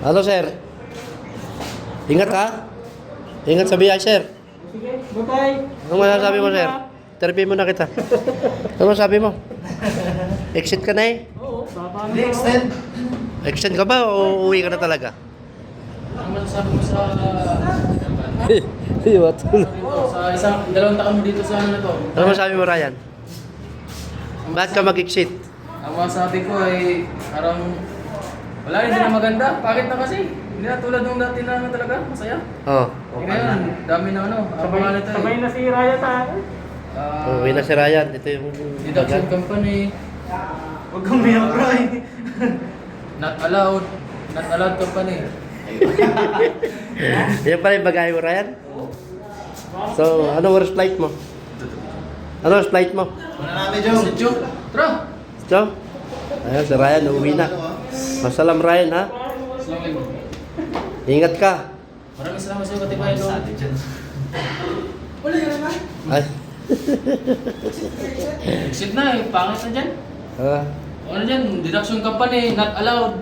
Ano, sir? Ingat ha? Ingat sa biyahe, sir. Sige, bye-bye. Ano masasabi mo, sir? Interview mo na kita. Ano masasabi mo? Exit ka na eh? Oo, baba na. Hindi, extend. Extend ka ba o uuwi ka na talaga? Ano masasabi mo sa Iwat. sa dalawang taon mo dito sa ano na to? Ano masasabi mo, Ryan? Bakit ka mag-exit? Ang masasabi ko ay parang wala, hindi na maganda. Bakit na kasi? Hindi na tulad nung dati na ano talaga, masaya. Oh. Eh, ngayon, dami na ano. Ang pangalan ito Sabay eh. na si Raya sa akin. Uuwi na si Ryan. Ito yung... Deduction company. Huwag kang mayak, Roy. Not allowed. Not allowed company. Yan pala yung bagay mo, Ryan? So, ano oras flight mo? Ano oras flight mo? Una namin, Joe. Si Joe, tara! So, ayun, si Ryan, uuwi na. Masalam, Ryan, ha? Assalamualaikum. Ingat ka. Maraming salamat sa iyo, Katibayan. Wala ka naman. Ay. Exit na eh, pangit na dyan. Ah. Ano dyan, deduction company, not allowed.